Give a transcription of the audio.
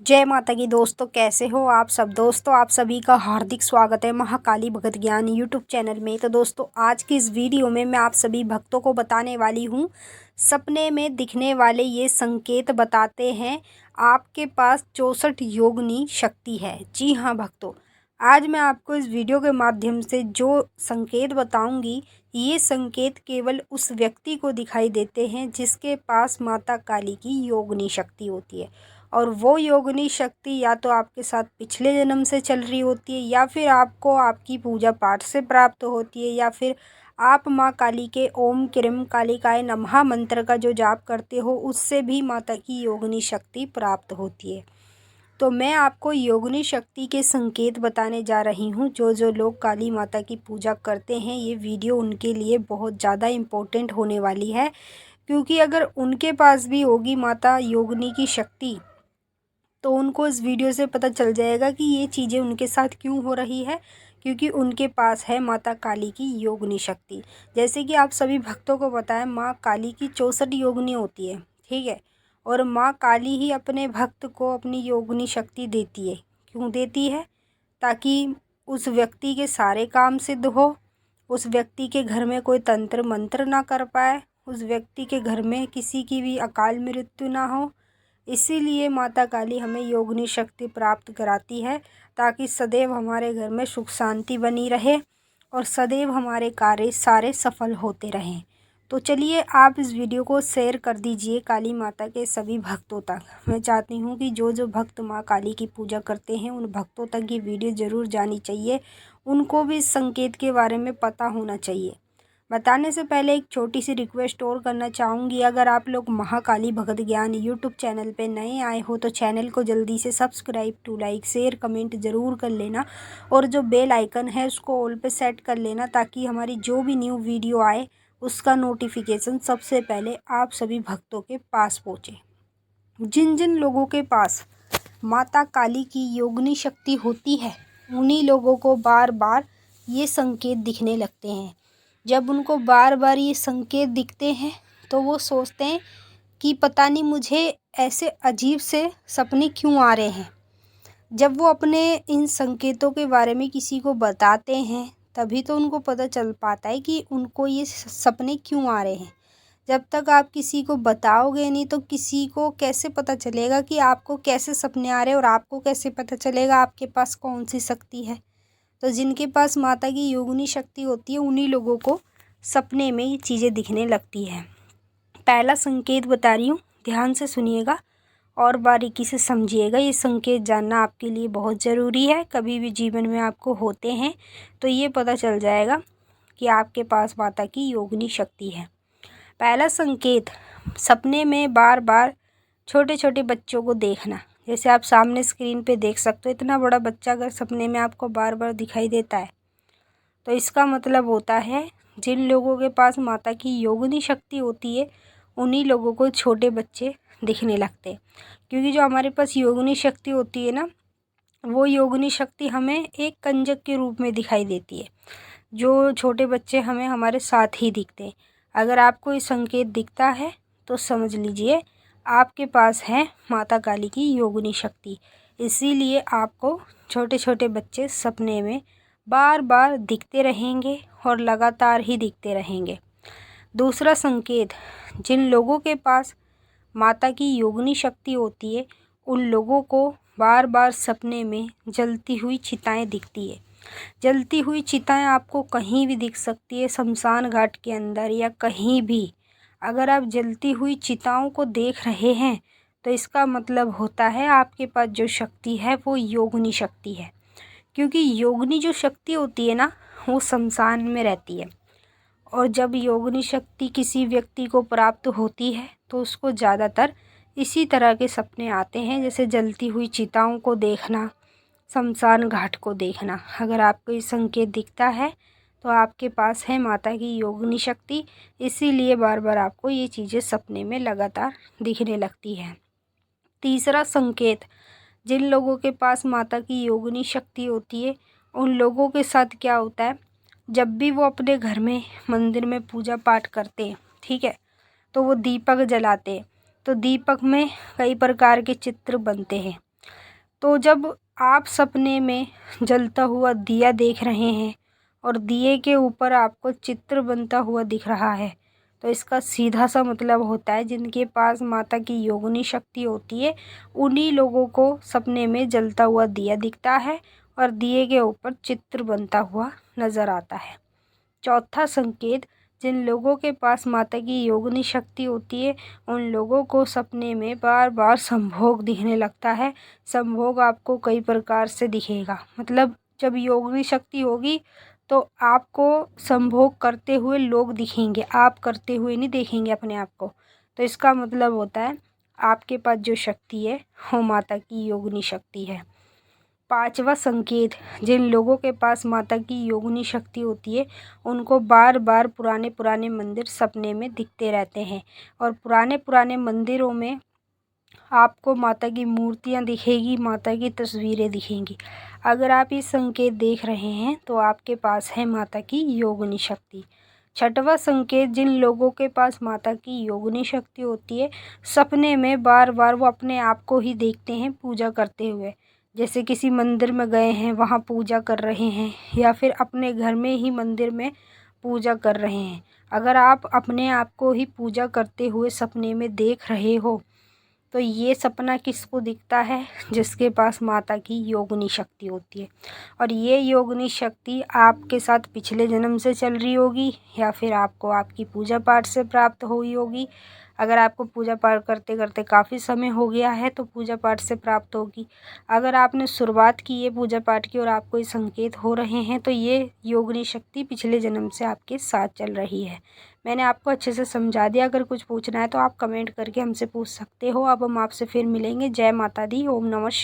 जय माता की दोस्तों, कैसे हो आप सब। दोस्तों आप सभी का हार्दिक स्वागत है महाकाली भगत ज्ञान यूट्यूब चैनल में। तो दोस्तों आज की इस वीडियो में मैं आप सभी भक्तों को बताने वाली हूँ, सपने में दिखने वाले ये संकेत बताते हैं आपके पास 64 योगिनी शक्ति है। जी हाँ भक्तों, आज मैं आपको इस वीडियो के माध्यम से जो संकेत बताऊंगी, ये संकेत केवल उस व्यक्ति को दिखाई देते हैं जिसके पास माता काली की योगिनी शक्ति होती है। और वो योगिनी शक्ति या तो आपके साथ पिछले जन्म से चल रही होती है, या फिर आपको आपकी पूजा पाठ से प्राप्त होती है, या फिर आप माँ काली के ओम क्रीम कालिकाय नमः मंत्र का जो जाप करते हो उससे भी माता की योगिनी शक्ति प्राप्त होती है। तो मैं आपको योगिनी शक्ति के संकेत बताने जा रही हूँ। जो लोग काली माता की पूजा करते हैं, ये वीडियो उनके लिए बहुत ज़्यादा इम्पोर्टेंट होने वाली है, क्योंकि अगर उनके पास भी होगी माता योगिनी की शक्ति तो उनको इस वीडियो से पता चल जाएगा कि ये चीज़ें उनके साथ क्यों हो रही है, क्योंकि उनके पास है माता काली की योगिनी शक्ति। जैसे कि आप सभी भक्तों को पता है, माँ काली की 64 योगिनी होती है, ठीक है। और माँ काली ही अपने भक्त को अपनी योगिनी शक्ति देती है। क्यों देती है? ताकि उस व्यक्ति के सारे काम सिद्ध हो, उस व्यक्ति के घर में कोई तंत्र मंत्र ना कर पाए, उस व्यक्ति के घर में किसी की भी अकाल मृत्यु ना हो। इसीलिए माता काली हमें योगिनी शक्ति प्राप्त कराती है, ताकि सदैव हमारे घर में सुख शांति बनी रहे और सदैव हमारे कार्य सारे सफल होते रहें। तो चलिए आप इस वीडियो को शेयर कर दीजिए काली माता के सभी भक्तों तक। मैं चाहती हूँ कि जो भक्त माँ काली की पूजा करते हैं उन भक्तों तक ये वीडियो ज़रूर जानी चाहिए, उनको भी इस संकेत के बारे में पता होना चाहिए। बताने से पहले एक छोटी सी रिक्वेस्ट और करना चाहूँगी, अगर आप लोग महाकाली भगत ज्ञान यूट्यूब चैनल पे नए आए हो तो चैनल को जल्दी से subscribe to like share comment ज़रूर कर लेना, और जो बेल आइकन है उसको ऑल पे सेट कर लेना, ताकि हमारी जो भी न्यू वीडियो आए उसका नोटिफिकेशन सबसे पहले आप सभी भक्तों के पास पहुँचे। जिन जिन लोगों के पास माता काली की योगिनी शक्ति होती है उन्हीं लोगों को बार बार ये संकेत दिखने लगते हैं। जब उनको बार बार ये संकेत दिखते हैं तो वो सोचते हैं कि पता नहीं मुझे ऐसे अजीब से सपने क्यों आ रहे हैं। जब वो अपने इन संकेतों के बारे में किसी को बताते हैं तभी तो उनको पता चल पाता है कि उनको ये सपने क्यों आ रहे हैं। जब तक आप किसी को बताओगे नहीं तो किसी को कैसे पता चलेगा कि आपको कैसे सपने आ रहे हैं, और आपको कैसे पता चलेगा आपके पास कौन सी शक्ति है। तो जिनके पास माता की योगिनी शक्ति होती है उन्हीं लोगों को सपने में ये चीज़ें दिखने लगती हैं। पहला संकेत बता रही हूँ, ध्यान से सुनिएगा और बारीकी से समझिएगा। ये संकेत जानना आपके लिए बहुत ज़रूरी है। कभी भी जीवन में आपको होते हैं तो ये पता चल जाएगा कि आपके पास माता की योगिनी शक्ति है। पहला संकेत, सपने में बार बार छोटे छोटे बच्चों को देखना। जैसे आप सामने स्क्रीन पे देख सकते हो, इतना बड़ा बच्चा अगर सपने में आपको बार बार दिखाई देता है तो इसका मतलब होता है जिन लोगों के पास माता की योगिनी शक्ति होती है उन्हीं लोगों को छोटे बच्चे दिखने लगते हैं। क्योंकि जो हमारे पास योगिनी शक्ति होती है ना, वो योगिनी शक्ति हमें एक कंजक के रूप में दिखाई देती है। जो छोटे बच्चे हमें हमारे साथ ही दिखते हैं। अगर आपको ये संकेत दिखता है तो समझ लीजिए आपके पास है माता काली की योगिनी शक्ति। इसीलिए आपको छोटे छोटे बच्चे सपने में बार बार दिखते रहेंगे और लगातार ही दिखते रहेंगे। दूसरा संकेत, जिन लोगों के पास माता की योगिनी शक्ति होती है उन लोगों को बार बार सपने में जलती हुई चिताएं दिखती है। जलती हुई चिताएं आपको कहीं भी दिख सकती है, शमशान घाट के अंदर या कहीं भी। अगर आप जलती हुई चिताओं को देख रहे हैं तो इसका मतलब होता है आपके पास जो शक्ति है वो योगिनी शक्ति है। क्योंकि योगिनी जो शक्ति होती है ना, वो शमशान में रहती है। और जब योगिनी शक्ति किसी व्यक्ति को प्राप्त होती है तो उसको ज़्यादातर इसी तरह के सपने आते हैं, जैसे जलती हुई चिताओं को देखना, शमशान घाट को देखना। अगर आपको ये संकेत दिखता है तो आपके पास है माता की योगिनी शक्ति, इसीलिए बार बार आपको ये चीज़ें सपने में लगातार दिखने लगती हैं। तीसरा संकेत, जिन लोगों के पास माता की योगिनी शक्ति होती है उन लोगों के साथ क्या होता है, जब भी वो अपने घर में मंदिर में पूजा पाठ करते हैं, ठीक है, तो वो दीपक जलाते हैं। तो दीपक में कई प्रकार के चित्र बनते हैं। तो जब आप सपने में जलता हुआ दिया देख रहे हैं और दिए के ऊपर आपको चित्र बनता हुआ दिख रहा है, तो इसका सीधा सा मतलब होता है जिनके पास माता की योगिनी शक्ति होती है उन्हीं लोगों को सपने में जलता हुआ दिया दिखता है और दिए के ऊपर चित्र बनता हुआ नज़र आता है। चौथा संकेत, जिन लोगों के पास माता की योगिनी शक्ति होती है उन लोगों को सपने में बार बार संभोग दिखने लगता है। संभोग आपको कई प्रकार से दिखेगा, मतलब जब योगिनी शक्ति होगी तो आपको संभोग करते हुए लोग दिखेंगे, आप करते हुए नहीं देखेंगे अपने आप को। तो इसका मतलब होता है आपके पास जो शक्ति है वो माता की योगिनी शक्ति है। पांचवा संकेत, जिन लोगों के पास माता की योगिनी शक्ति होती है उनको बार बार पुराने पुराने मंदिर सपने में दिखते रहते हैं और पुराने पुराने मंदिरों में आपको माता की मूर्तियाँ दिखेगी, माता की तस्वीरें दिखेंगी। अगर आप ये संकेत देख रहे हैं तो आपके पास है माता की योगिनी शक्ति। छठवां संकेत, जिन लोगों के पास माता की योगिनी शक्ति होती है सपने में बार बार वो अपने आप को ही देखते हैं पूजा करते हुए। जैसे किसी मंदिर में गए हैं, वहाँ पूजा कर रहे हैं, या फिर अपने घर में ही मंदिर में पूजा कर रहे हैं। अगर आप अपने आप को ही पूजा करते हुए सपने में देख रहे हो तो ये सपना किसको दिखता है? जिसके पास माता की योगिनी शक्ति होती है। और ये योगिनी शक्ति आपके साथ पिछले जन्म से चल रही होगी या फिर आपको आपकी पूजा पाठ से प्राप्त हुई होगी। अगर आपको पूजा पाठ करते करते काफ़ी समय हो गया है तो पूजा पाठ से प्राप्त होगी। अगर आपने शुरुआत की है पूजा पाठ की और आपको ये संकेत हो रहे हैं तो ये योगिनी शक्ति पिछले जन्म से आपके साथ चल रही है। मैंने आपको अच्छे से समझा दिया। अगर कुछ पूछना है तो आप कमेंट करके हमसे पूछ सकते हो। अब हम आपसे फिर मिलेंगे। जय माता दी। ओम नमः शिवाय।